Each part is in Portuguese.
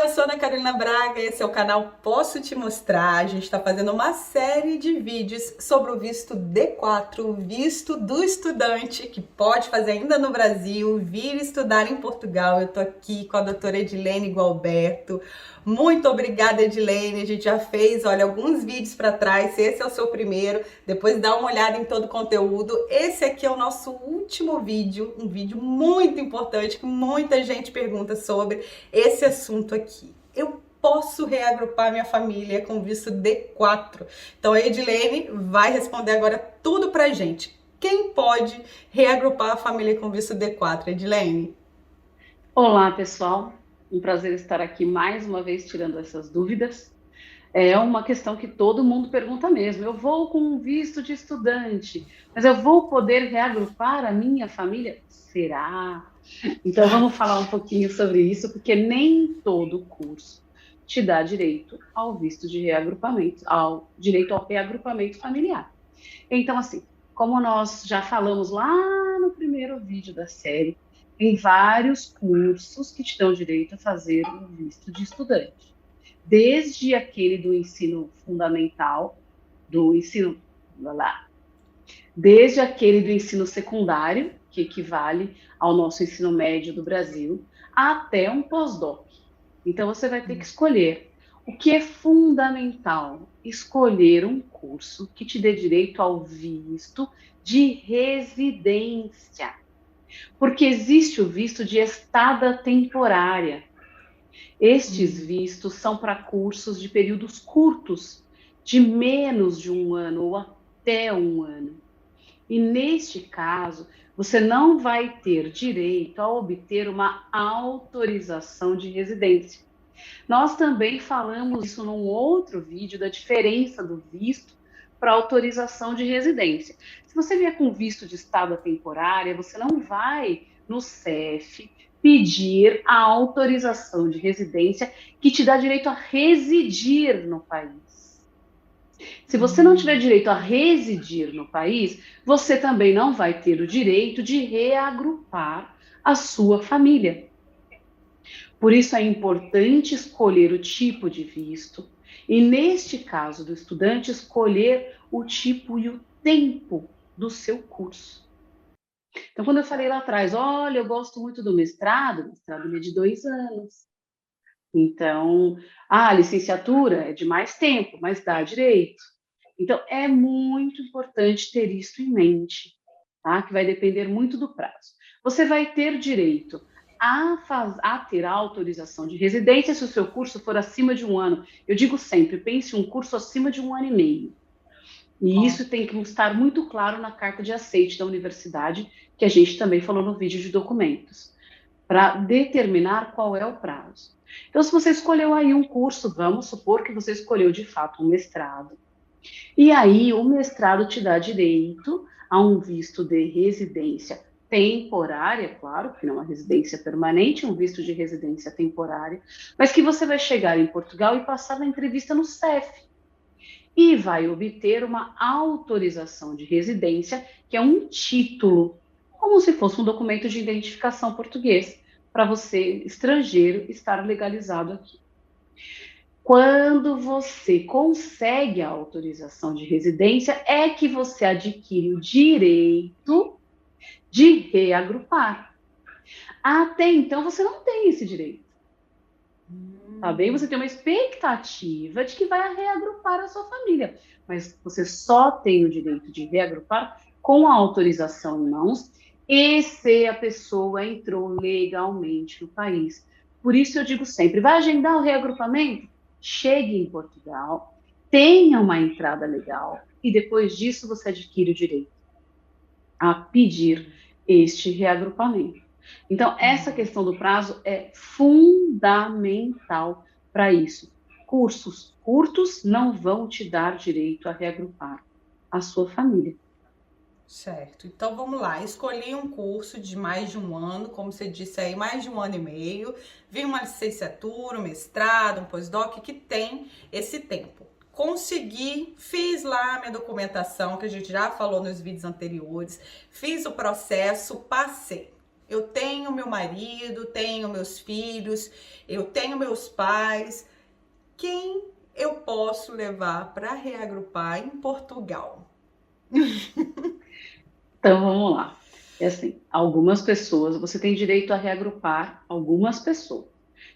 eu sou Ana Carolina Braga, esse é o canal Posso Te Mostrar. A gente está fazendo uma série de vídeos sobre o visto D4, o visto do estudante que pode fazer ainda no Brasil, vir estudar em Portugal. Eu tô aqui com a doutora Edilene Gualberto. Muito obrigada, Edilene. A gente já fez, olha, alguns vídeos para trás. Se esse é o seu primeiro, depois dá uma olhada em todo o conteúdo. Esse aqui é o nosso último vídeo, um vídeo muito importante que muita gente pergunta sobre esse assunto aqui. Eu posso reagrupar minha família com visto D4? Então a Edilene vai responder agora tudo pra gente. Quem pode reagrupar a família com visto D4, Edilene? Olá, pessoal. Um prazer estar aqui mais uma vez tirando essas dúvidas. É uma questão que todo mundo pergunta mesmo. Eu vou com um visto de estudante, mas eu vou poder reagrupar a minha família? Será? Então vamos falar um pouquinho sobre isso, porque nem todo curso te dá direito ao visto de reagrupamento, ao direito ao reagrupamento familiar. Então, assim, como nós já falamos lá no primeiro vídeo da série, tem vários cursos que te dão direito a fazer o visto de estudante. Desde aquele do ensino fundamental, do ensino, lá, desde aquele do ensino secundário, que equivale ao nosso ensino médio do Brasil, até um pós-doc. Então, você vai ter que escolher. O que é fundamental? Escolher um curso que te dê direito ao visto de residência. Porque existe o visto de estada temporária. Estes vistos são para cursos de períodos curtos, de menos de um ano ou até um ano. E neste caso, você não vai ter direito a obter uma autorização de residência. Nós também falamos isso num outro vídeo da diferença do visto para autorização de residência. Se você vier com visto de estada temporária, você não vai no CEF pedir a autorização de residência que te dá direito a residir no país. Se você não tiver direito a residir no país, você também não vai ter o direito de reagrupar a sua família. Por isso é importante escolher o tipo de visto e, neste caso do estudante, escolher o tipo e o tempo do seu curso. Então, quando eu falei lá atrás, olha, eu gosto muito do mestrado, o mestrado é de 2 anos. Então, a licenciatura é de mais tempo, mas dá direito. Então, é muito importante ter isso em mente, tá? Que vai depender muito do prazo. Você vai ter direito a ter a autorização de residência se o seu curso for acima de um ano. Eu digo sempre, pense um curso acima de 1 ano e meio. E isso tem que estar muito claro na carta de aceite da universidade, que a gente também falou no vídeo de documentos, para determinar qual é o prazo. Então, se você escolheu aí um curso, vamos supor que você escolheu de fato um mestrado. E aí, o mestrado te dá direito a um visto de residência temporária, claro, que não é uma residência permanente, um visto de residência temporária, mas que você vai chegar em Portugal e passar na entrevista no CEF. E vai obter uma autorização de residência, que é um título, como se fosse um documento de identificação português, para você, estrangeiro, estar legalizado aqui. Quando você consegue a autorização de residência, é que você adquire o direito de reagrupar. Até então, você não tem esse direito. Tá bem? Você tem uma expectativa de que vai reagrupar a sua família, mas você só tem o direito de reagrupar com a autorização em mãos e se a pessoa entrou legalmente no país. Por isso eu digo sempre, vai agendar o reagrupamento? Chegue em Portugal, tenha uma entrada legal e depois disso você adquire o direito a pedir este reagrupamento. Então, essa questão do prazo é fundamental para isso. Cursos curtos não vão te dar direito a reagrupar a sua família. Certo, então vamos lá. Escolhi um curso de mais de um ano, como você disse aí, mais de 1 ano e meio. Vi uma licenciatura, um mestrado, um pós-doc que tem esse tempo. Consegui, fiz lá a minha documentação, que a gente já falou nos vídeos anteriores, fiz o processo, passei. eu tenho meu marido, tenho meus filhos, eu tenho meus pais. Quem eu posso levar para reagrupar em Portugal? Então vamos lá. É assim, algumas pessoas, você tem direito a reagrupar algumas pessoas.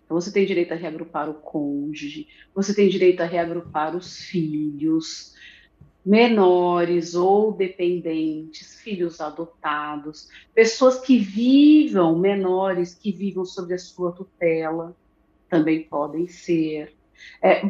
Então você tem direito a reagrupar o cônjuge, você tem direito a reagrupar os filhos, menores ou dependentes, filhos adotados, pessoas que vivam, menores que vivam sob a sua tutela, também podem ser.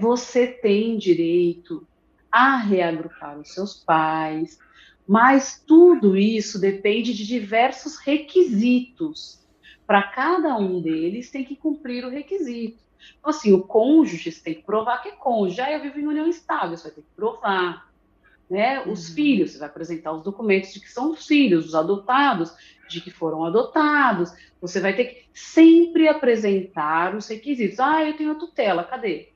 Você tem direito a reagrupar os seus pais, mas tudo isso depende de diversos requisitos. Para cada um deles tem que cumprir o requisito. Então, assim, o cônjuge você tem que provar que é cônjuge. Eu vivo em união estável, você vai ter que provar, né? Os filhos, você vai apresentar os documentos de que são os filhos, os adotados, de que foram adotados. Você vai ter que sempre apresentar os requisitos. Eu tenho a tutela, cadê?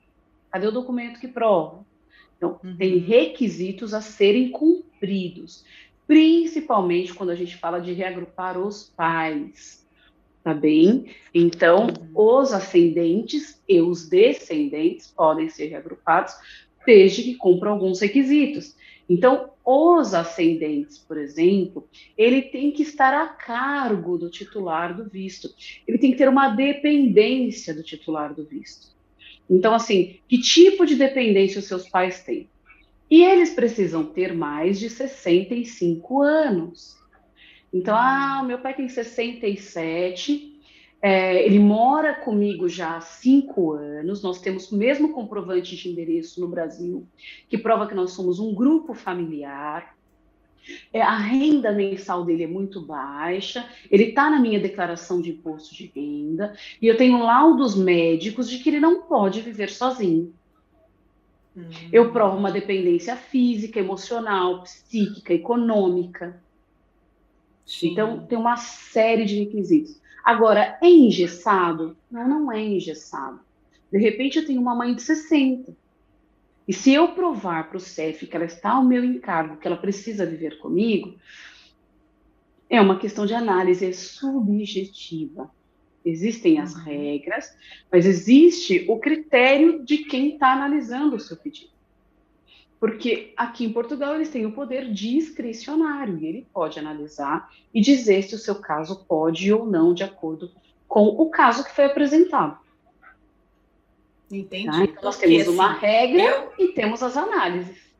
Cadê o documento que prova? Então, tem requisitos a serem cumpridos, principalmente quando a gente fala de reagrupar os pais, tá bem? Então, os ascendentes e os descendentes podem ser reagrupados desde que cumpram alguns requisitos. Então, os ascendentes, por exemplo, ele tem que estar a cargo do titular do visto. Ele tem que ter uma dependência do titular do visto. Então, assim, que tipo de dependência os seus pais têm? E eles precisam ter mais de 65 anos. Então, meu pai tem 67, ele mora comigo já há 5 anos, nós temos o mesmo comprovante de endereço no Brasil, que prova que nós somos um grupo familiar. A renda mensal dele é muito baixa, ele está na minha declaração de imposto de renda, e eu tenho laudos médicos de que ele não pode viver sozinho. Eu provo uma dependência física, emocional, psíquica, econômica. Sim. Então, tem uma série de requisitos. Agora, é engessado? Não é engessado. De repente, eu tenho uma mãe de 60. E se eu provar para o CEF que ela está ao meu encargo, que ela precisa viver comigo, é uma questão de análise subjetiva. Existem as regras, mas existe o critério de quem está analisando o seu pedido. Porque aqui em Portugal eles têm o poder discricionário e ele pode analisar e dizer se o seu caso pode ou não, de acordo com o caso que foi apresentado. Entendi. Tá? Então, nós temos uma regra e temos as análises.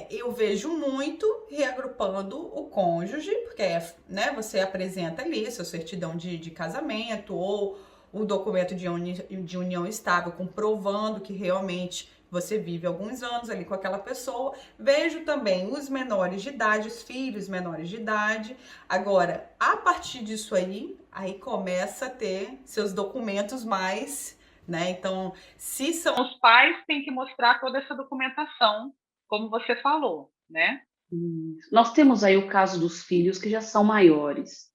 Eu vejo muito reagrupando o cônjuge, porque né, você apresenta ali sua certidão de casamento ou o documento de união estável, comprovando que realmente você vive alguns anos ali com aquela pessoa. Vejo também os menores de idade, os filhos menores de idade. Agora, a partir disso aí começa a ter seus documentos mais, né? Então, se são os pais, tem que mostrar toda essa documentação, como você falou, né? Nós temos aí o caso dos filhos que já são maiores.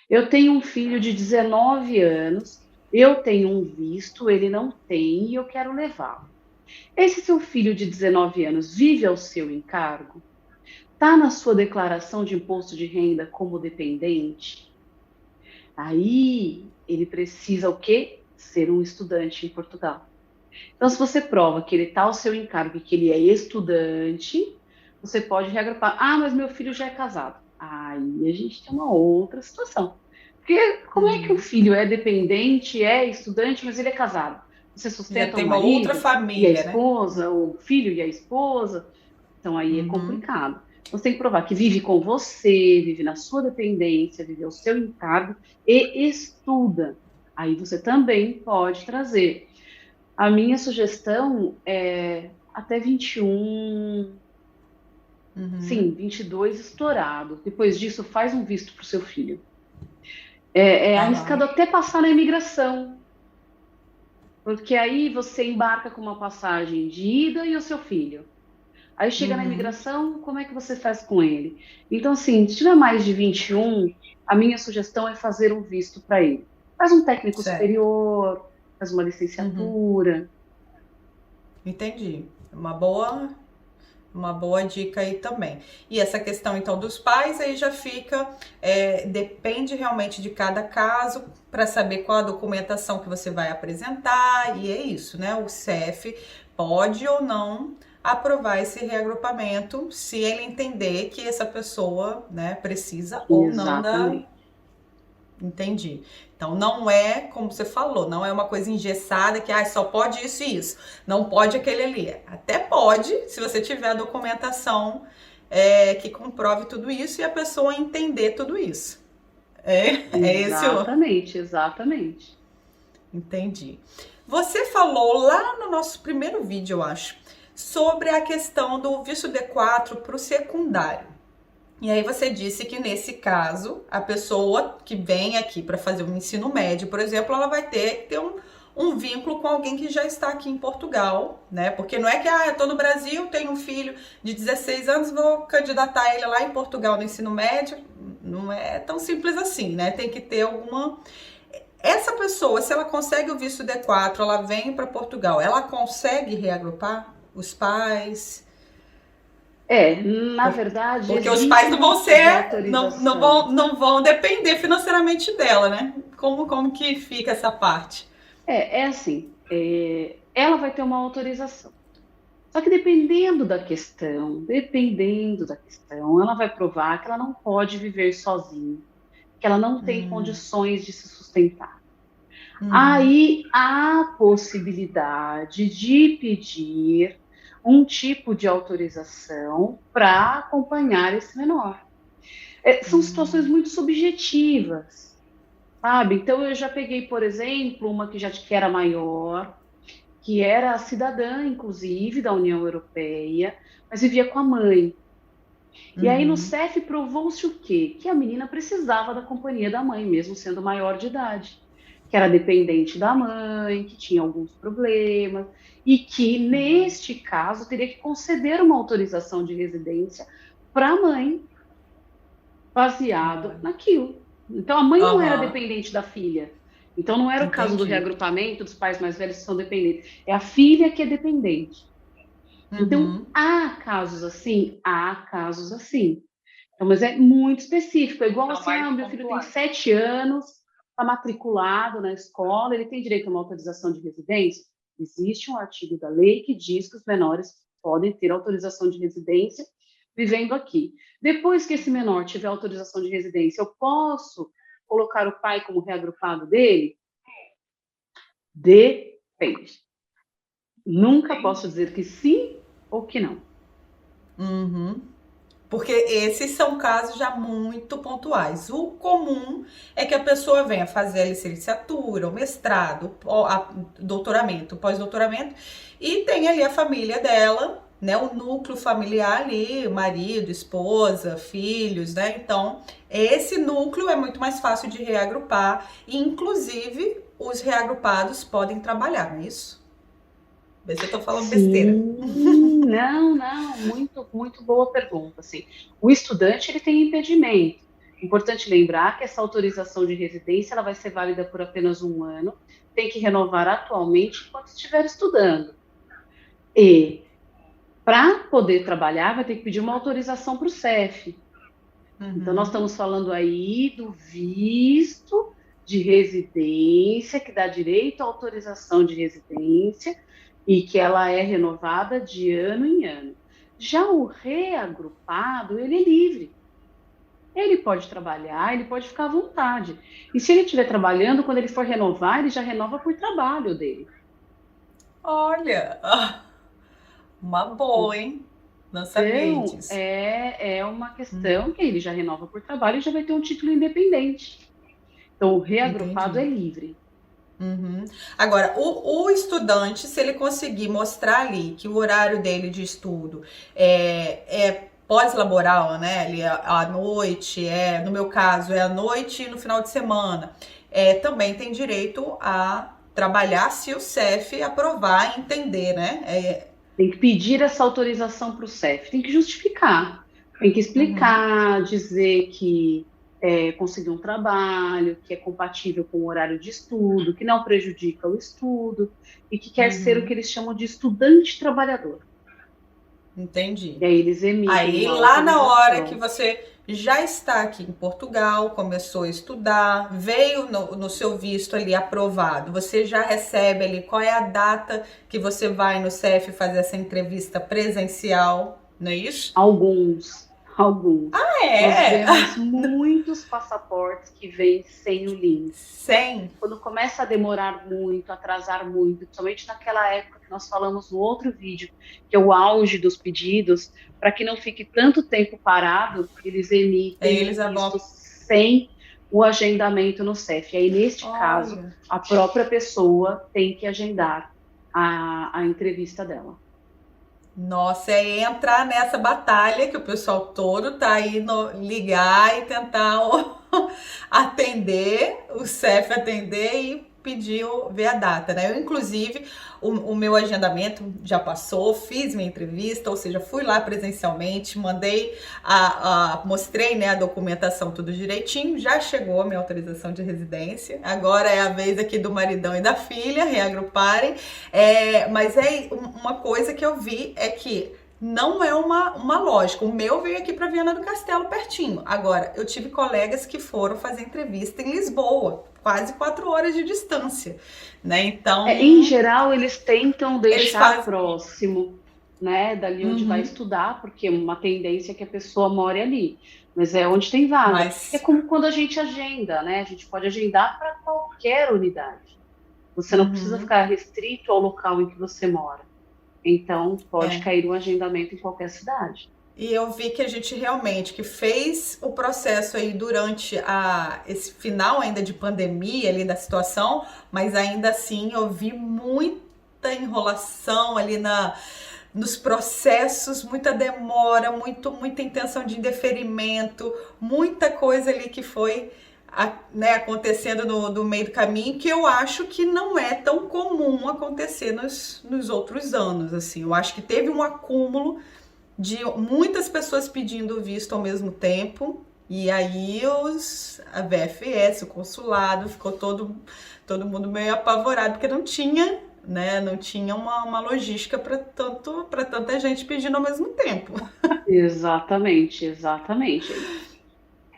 Eu tenho um filho de 19 anos, eu tenho um visto, ele não tem e eu quero levá-lo. Esse seu filho de 19 anos vive ao seu encargo? Está na sua declaração de imposto de renda como dependente? Aí ele precisa o quê? Ser um estudante em Portugal. Então, se você prova que ele está ao seu encargo e que ele é estudante, você pode reagrupar. Mas meu filho já é casado. Aí a gente tem uma outra situação. Porque como é que o filho é dependente, é estudante, mas ele é casado? Você sustenta tem o uma marido outra família, e a esposa, né? O filho e a esposa. Então, aí é complicado. Você tem que provar que vive com você, vive na sua dependência, vive ao seu encargo e estuda. Aí você também pode trazer. A minha sugestão é até 21, sim, 22 estourado. Depois disso, faz um visto para o seu filho. Arriscado até passar na imigração. Porque aí você embarca com uma passagem de ida e o seu filho. Aí chega na imigração, como é que você faz com ele? Então, assim, se tiver mais de 21, a minha sugestão é fazer um visto para ele. Faz um técnico superior, faz uma licenciatura. Entendi. Uma boa Uma boa dica aí também. E essa questão, então, dos pais, aí já fica, depende realmente de cada caso, para saber qual a documentação que você vai apresentar, e é isso, né? O CEF pode ou não aprovar esse reagrupamento, se ele entender que essa pessoa, né, precisa ou não da. Exatamente. Entendi. Então não é, como você falou, não é uma coisa engessada que só pode isso e isso, não pode aquele ali. Até pode, se você tiver a documentação que comprove tudo isso e a pessoa entender tudo isso. É esse o. Exatamente, exatamente. Entendi. Você falou lá no nosso primeiro vídeo, eu acho, sobre a questão do visto D4 para o secundário. E aí você disse que nesse caso, a pessoa que vem aqui para fazer um ensino médio, por exemplo, ela vai ter que ter um vínculo com alguém que já está aqui em Portugal, né? Porque não é que, eu tô no Brasil, tenho um filho de 16 anos, vou candidatar ele lá em Portugal no ensino médio. Não é tão simples assim, né? Tem que ter alguma. Essa pessoa, se ela consegue o visto D4, ela vem para Portugal, ela consegue reagrupar os pais? Na verdade, Porque os existe pais um não vão tipo de ser, autorização. não vão depender financeiramente dela, né? Como que fica essa parte? Assim, ela vai ter uma autorização. Só que dependendo da questão, ela vai provar que ela não pode viver sozinha, que ela não tem condições de se sustentar. Uhum. Aí há possibilidade de pedir um tipo de autorização para acompanhar esse menor. São situações muito subjetivas, sabe? Então eu já peguei, por exemplo, uma que era maior, que era cidadã, inclusive, da União Europeia, mas vivia com a mãe. E aí no Uhum. CEF provou-se o quê? Que a menina precisava da companhia da mãe, mesmo sendo maior de idade, que era dependente da mãe, que tinha alguns problemas, e que, neste caso, teria que conceder uma autorização de residência para a mãe, baseado Olha. naquilo. Então a mãe não era Aham. dependente da filha. Então não era o caso do Entendi. reagrupamento dos pais mais velhos que são dependentes, é a filha que é dependente. Então, Uhum. há casos assim? Há casos assim. Então, mas é muito específico. É igual São assim, mais meu filho tem pontuais. 7 anos, está matriculado na escola, ele tem direito a uma autorização de residência? Existe um artigo da lei que diz que os menores podem ter autorização de residência vivendo aqui. Depois que esse menor tiver autorização de residência, eu posso colocar o pai como reagrupado dele? Depende. Nunca posso dizer que sim ou que não. Uhum. Porque esses são casos já muito pontuais. O comum é que a pessoa venha fazer a licenciatura, o mestrado, doutoramento, pós-doutoramento, e tem ali a família dela, né? O núcleo familiar ali, marido, esposa, filhos, né? Então, esse núcleo é muito mais fácil de reagrupar, e inclusive os reagrupados podem trabalhar, não é isso? Vê se eu tô falando besteira. Sim, não, muito, muito boa pergunta. Assim, o estudante ele tem impedimento. Importante lembrar que essa autorização de residência ela vai ser válida por apenas um ano, tem que renovar atualmente enquanto estiver estudando. E para poder trabalhar, vai ter que pedir uma autorização para o CEF. Então, nós Uhum. estamos falando aí do visto de residência, que dá direito à autorização de residência e que ela é renovada de ano em ano. Já o reagrupado, ele é livre. Ele pode trabalhar, ele pode ficar à vontade. E se ele estiver trabalhando, quando ele for renovar, ele já renova por trabalho dele. Olha, uma boa, hein? Não sabia Então, disso. é uma questão que ele já renova por trabalho e já vai ter um título independente. Então, o reagrupado Entendi. é livre. Uhum. Agora, o estudante, se ele conseguir mostrar ali que o horário dele de estudo é pós-laboral, né? Ali à noite, no meu caso, é à noite e no final de semana, também tem direito a trabalhar se o CEF aprovar e entender, né? Tem que pedir essa autorização para o CEF, tem que justificar, tem que Uhum, explicar, dizer que conseguiu um trabalho, que é compatível com o horário de estudo, que não prejudica o estudo e que quer ser o que uhum. eles chamam de estudante trabalhador. Entendi. E aí eles emitem Aí, uma lá na hora que autorização. você já está aqui em Portugal, começou a estudar, veio no seu visto ali aprovado, você já recebe ali qual é a data que você vai no CEF fazer essa entrevista presencial, não é isso? Alguns. Nós É, vemos muitos passaportes que vêm sem o link. sem. Quando começa a demorar muito, atrasar muito, principalmente naquela época que nós falamos no outro vídeo, que é o auge dos pedidos, para que não fique tanto tempo parado, eles Aí emitem eles um visto vão. sem o agendamento no CEF. Aí, neste caso, Olha. a própria pessoa tem que agendar a entrevista dela. Nossa, é entrar nessa batalha que o pessoal todo tá aí ligar e tentar atender, o CEF atender e pedir ver a data, né? Eu, inclusive, o meu agendamento já passou, fiz minha entrevista, ou seja, fui lá presencialmente, mandei mostrei, né, a documentação tudo direitinho, já chegou a minha autorização de residência. Agora é a vez aqui do maridão e da filha reagruparem. Mas uma coisa que eu vi é que não é uma lógica. O meu veio aqui para Viana do Castelo, pertinho. Agora, eu tive colegas que foram fazer entrevista em Lisboa, quase 4 horas de distância, né? Em Então, geral, eles tentam eles deixar fazem. próximo, né, dali onde vai Uhum, estudar, porque uma tendência é que a pessoa more ali, mas é onde tem vaga. É mas. como quando a gente agenda, né? A gente pode agendar para qualquer unidade. Você não precisa Uhum, ficar restrito ao local em que você mora. Então, pode é. cair um agendamento em qualquer cidade. E eu vi que a gente realmente que fez o processo aí durante esse final ainda de pandemia ali da situação, mas ainda assim eu vi muita enrolação ali nos processos, muita demora, muita intenção de indeferimento, muita coisa ali que foi, né, acontecendo no meio do caminho, que eu acho que não é tão comum acontecer nos outros anos. Assim, eu acho que teve um acúmulo de muitas pessoas pedindo visto ao mesmo tempo. E aí a VFS, o consulado, ficou todo mundo meio apavorado, porque não tinha, né? Não tinha uma logística para tanta gente pedindo ao mesmo tempo. Exatamente, exatamente.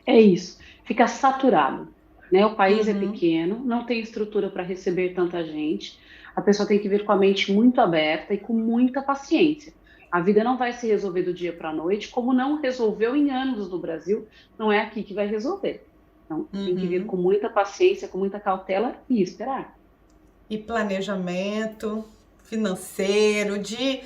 É isso. Fica saturado, né? O país é Uhum. pequeno, não tem estrutura para receber tanta gente. A pessoa tem que vir com a mente muito aberta e com muita paciência. A vida não vai se resolver do dia para a noite, como não resolveu em anos no Brasil, não é aqui que vai resolver. Então, tem que vir Uhum. com muita paciência, com muita cautela e esperar. E planejamento financeiro, de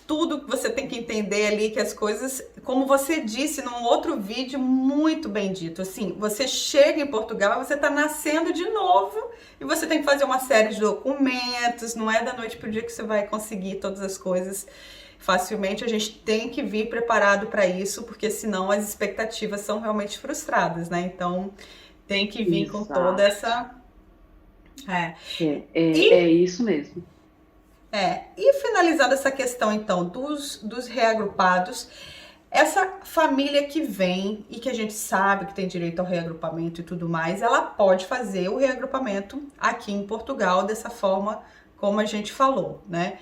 tudo que você tem que entender ali, que as coisas, como você disse num outro vídeo muito bem dito, assim, você chega em Portugal, você está nascendo de novo e você tem que fazer uma série de documentos, não é da noite pro dia que você vai conseguir todas as coisas facilmente, a gente tem que vir preparado para isso, porque senão as expectativas são realmente frustradas, né? Então, tem que vir com toda Exato. essa. É. É E isso mesmo. E finalizando essa questão, então, dos reagrupados, essa família que vem e que a gente sabe que tem direito ao reagrupamento e tudo mais, ela pode fazer o reagrupamento aqui em Portugal dessa forma como a gente falou, né?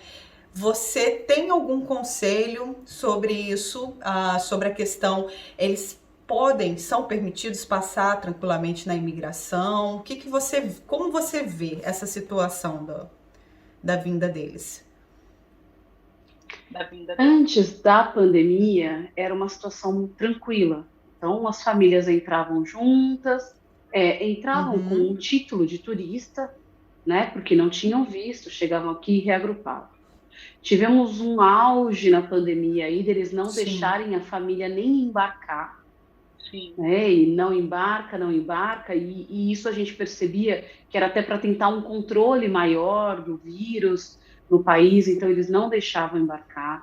Você tem algum conselho sobre isso, sobre a questão, eles são permitidos passar tranquilamente na imigração? Como você vê essa situação da vinda deles? Antes da pandemia, era uma situação tranquila. Então, as famílias entravam juntas, entravam com Uhum, um título de turista, né? Porque não tinham visto, chegavam aqui e reagrupavam. Tivemos um auge na pandemia aí deles não sim. deixarem a família nem embarcar, né? E não embarca, não embarca, e isso a gente percebia que era até para tentar um controle maior do vírus no país, então eles não deixavam embarcar.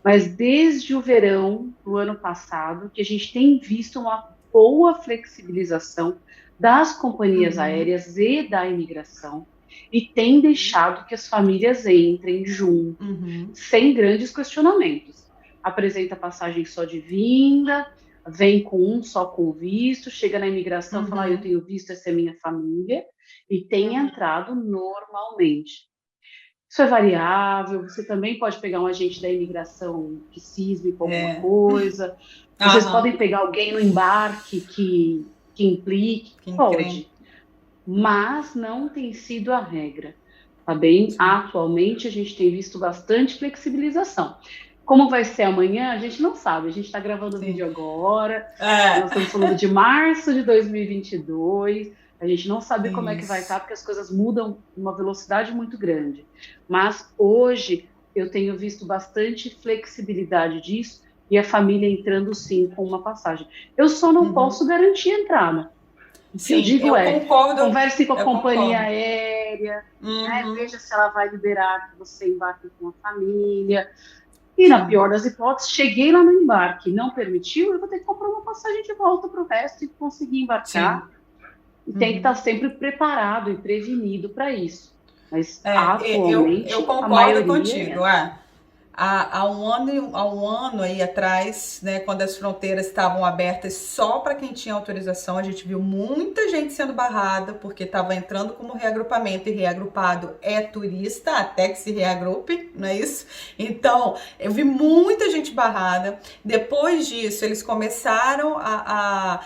Mas desde o verão do ano passado, que a gente tem visto uma boa flexibilização das companhias Uhum, aéreas e da imigração, e tem deixado que as famílias entrem junto, uhum, sem grandes questionamentos. Apresenta passagem só de vinda, vem com um só com visto, chega na imigração, fala, eu uhum. tenho visto, essa é minha família, e tem entrado normalmente. Isso é variável, você também pode pegar um agente da imigração que cisme com alguma É. coisa, vocês Aham. podem pegar alguém no embarque que implique, Que encrenca. pode, mas não tem sido a regra, tá bem? Sim. Atualmente a gente tem visto bastante flexibilização. Como vai ser amanhã, a gente não sabe, a gente está gravando o Sim. vídeo agora, É. nós estamos falando de março de 2022, a gente não sabe como é que vai Isso. estar, porque as coisas mudam numa velocidade muito grande. Mas hoje eu tenho visto bastante flexibilidade disso e a família entrando sim com uma passagem. Eu só não posso garantir a entrada. O que eu Sim, digo eu é, concordo. converse com a Eu companhia concordo. aérea, né? Uhum. Veja se ela vai liberar que você embarque com a família. E na pior das hipóteses, cheguei lá no embarque, não permitiu, eu vou ter que comprar uma passagem de volta para o resto e conseguir embarcar. Sim. E tem que estar sempre preparado e prevenido para isso. Mas Eu atualmente, a concordo maioria contigo. Há um ano aí atrás, né, quando as fronteiras estavam abertas só para quem tinha autorização, a gente viu muita gente sendo barrada porque estava entrando como reagrupamento, e reagrupado é turista até que se reagrupe, não é isso? Então, eu vi muita gente barrada. Depois disso, eles começaram a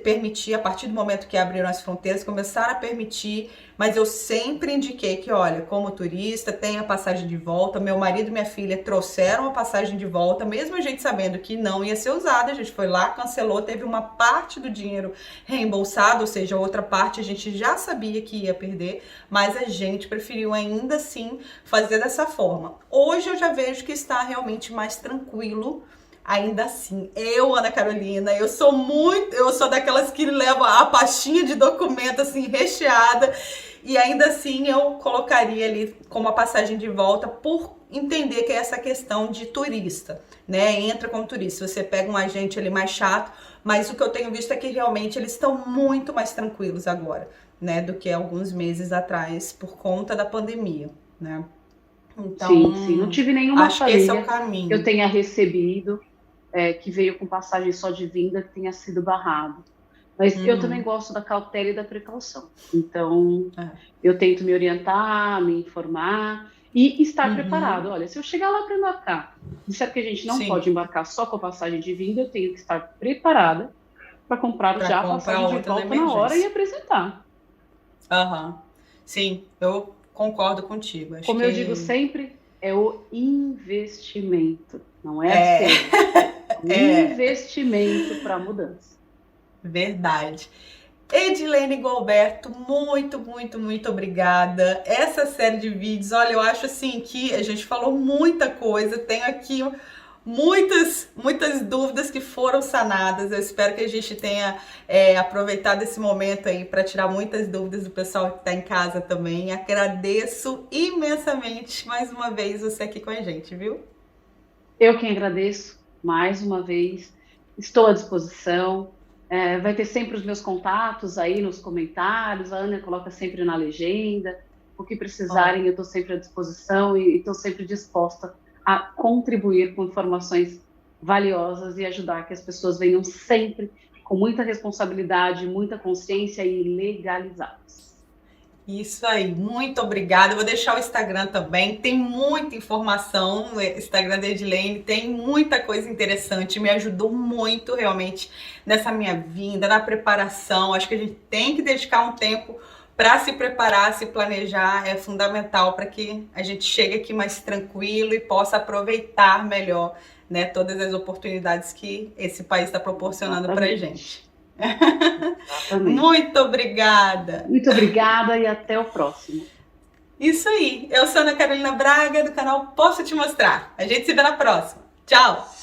permitir, a partir do momento que abriram as fronteiras, começaram a permitir. Mas eu sempre indiquei que, olha, como turista, tem a passagem de volta. Meu marido e minha filha trouxeram a passagem de volta, mesmo a gente sabendo que não ia ser usada. A gente foi lá, cancelou, teve uma parte do dinheiro reembolsado, ou seja, a outra parte a gente já sabia que ia perder, mas a gente preferiu ainda assim fazer dessa forma. Hoje eu já vejo que está realmente mais tranquilo. Ainda assim, Ana Carolina, eu sou daquelas que levam a pastinha de documento assim recheada, e ainda assim eu colocaria ali como a passagem de volta, por entender que é essa questão de turista, né? Entra como turista, você pega um agente ali mais chato, mas o que eu tenho visto é que realmente eles estão muito mais tranquilos agora, né, do que alguns meses atrás, por conta da pandemia, né? sim, sim. Não Então, tive nenhuma acho que esse é o família que eu caminho. tenha recebido que veio com passagem só de vinda que tenha sido barrado. Mas eu também gosto da cautela e da precaução. Então, eu tento me orientar, me informar e estar preparado. Olha, se eu chegar lá para embarcar, disser que a gente não Sim. pode embarcar só com a passagem de vinda, eu tenho que estar preparada para comprar Pra já a comprar passagem de outra da volta na hora e emergência. apresentar. Sim, eu concordo contigo. Acho Como eu digo que sempre, é o investimento, não é a despesa. Um investimento para a mudança. verdade. Edilene Gualberto, muito, muito, muito obrigada. Essa série de vídeos, olha, eu acho assim que a gente falou muita coisa. Tenho aqui muitas dúvidas que foram sanadas. Eu espero que a gente tenha aproveitado esse momento aí para tirar muitas dúvidas do pessoal que está em casa também. Agradeço imensamente mais uma vez você aqui com a gente, viu? Eu quem agradeço mais uma vez. Estou à disposição. Vai ter sempre os meus contatos aí nos comentários. A Ana coloca sempre na legenda. O que precisarem, eu estou sempre à disposição e estou sempre disposta a contribuir com informações valiosas e ajudar que as pessoas venham sempre com muita responsabilidade, muita consciência e legalizadas. Isso aí, muito obrigada. Eu vou deixar o Instagram também, tem muita informação no Instagram da Edilene, tem muita coisa interessante, me ajudou muito realmente nessa minha vinda, na preparação. Acho que a gente tem que dedicar um tempo para se preparar, se planejar, é fundamental para que a gente chegue aqui mais tranquilo e possa aproveitar melhor, né, todas as oportunidades que esse país está proporcionando para a gente. Exatamente. Muito obrigada. Muito obrigada e até o próximo. Isso aí. Eu sou Ana Carolina Braga, do canal Posso Te Mostrar. A gente se vê na próxima. Tchau!